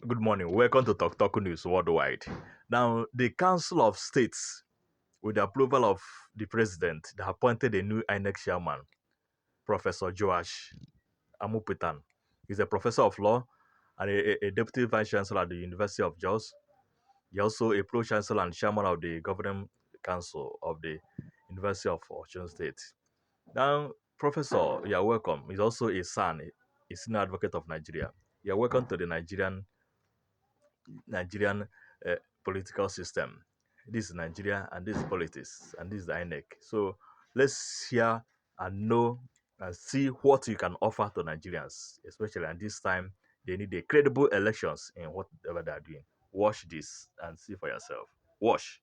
Good morning. Welcome to TalkuTalku News Worldwide. Now, the Council of States, with the approval of the President, they appointed a new INEC Chairman, Professor Joash Amupitan. He's a professor of law and a Deputy Vice-Chancellor at the University of Jos. He's also a Pro-Chancellor and Chairman of the Governing Council of the University of Osun State. Now, Professor, you are welcome. He's also a son, a senior advocate of Nigeria. You are welcome to the Nigerian political system. This is Nigeria, and this is politics, and this is the INEC. So let's hear and know and see what you can offer to Nigerians, especially at this time. They need a credible elections in whatever they are doing. Watch this and see for yourself. Watch.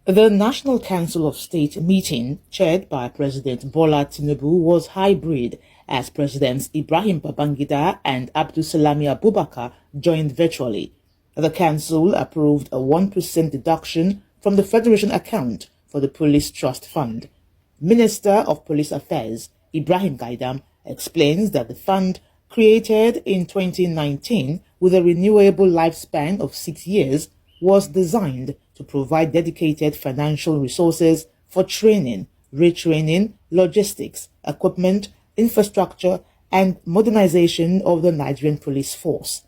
The National Council of State meeting, chaired by President Bola Tinubu, was hybrid as Presidents Ibrahim Babangida and Abdulsalami Abubakar joined virtually. The Council approved a 1% deduction from the Federation account for the Police Trust Fund. Minister of Police Affairs Ibrahim Gaidam explains that the fund, created in 2019 with a renewable lifespan of 6 years, was designed to provide dedicated financial resources for training, retraining, logistics, equipment, infrastructure, and modernization of the Nigerian police force.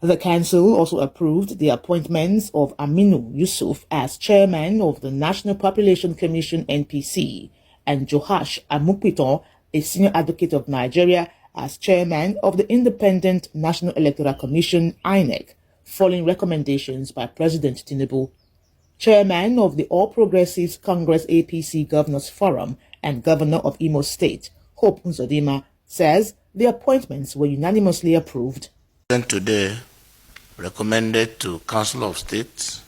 The Council also approved the appointments of Aminu Yusuf as Chairman of the National Population Commission (NPC) and Joash Amupitan, a Senior Advocate of Nigeria, as Chairman of the Independent National Electoral Commission (INEC), following recommendations by President Tinubu. Chairman of the All Progressives Congress APC Governors Forum and Governor of Imo State, Hope Uzodinma, says the appointments were unanimously approved. Today recommended to Council of State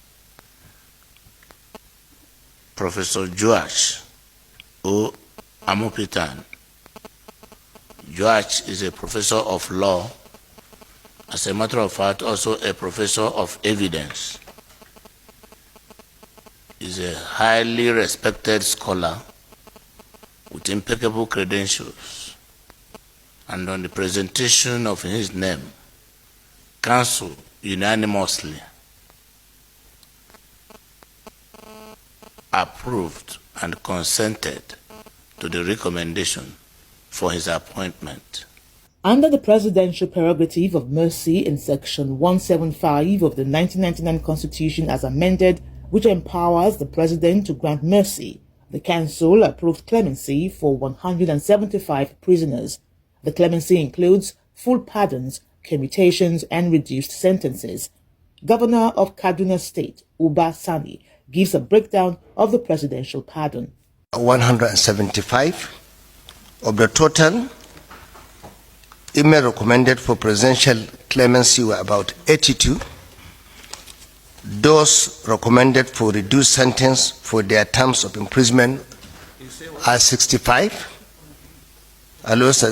Professor Joash Ojo Amupitan. Joash is a professor of law, as a matter of fact also a professor of evidence. He's a highly respected scholar with impeccable credentials, and on the presentation of his name, Council unanimously approved and consented to the recommendation for his appointment. Under the presidential prerogative of mercy in Section 175 of the 1999 Constitution as amended, which empowers the president to grant mercy, the Council approved clemency for 175 prisoners. The clemency includes full pardons, commutations, and reduced sentences. Governor of Kaduna State, Uba Sani, gives a breakdown of the presidential pardon. 175 of the total email recommended for presidential clemency were about 82. Those recommended for reduced sentence for their terms of imprisonment are 65. And those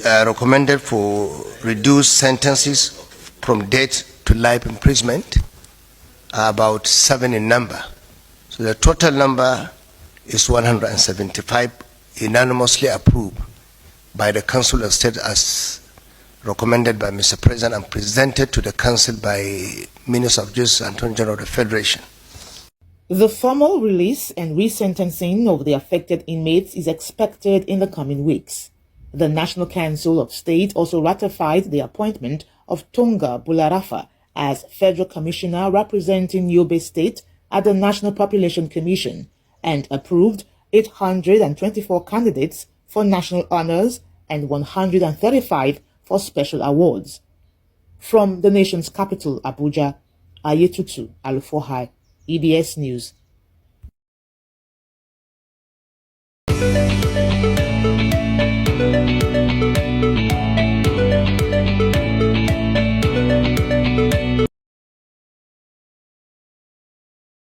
recommended for reduced sentences from death to life imprisonment are about 7 in number. So the total number is 175, unanimously approved by the Council of State as recommended by Mr. President and presented to the Council by Minister of Justice and Attorney General of the Federation. The formal release and resentencing of the affected inmates is expected in the coming weeks. The National Council of State also ratified the appointment of Tonga Bularafa as Federal Commissioner representing Yobe State at the National Population Commission and approved 824 candidates for national honors and 135 for special awards. From the nation's capital, Abuja, Ayetoro Gbede, EBS News.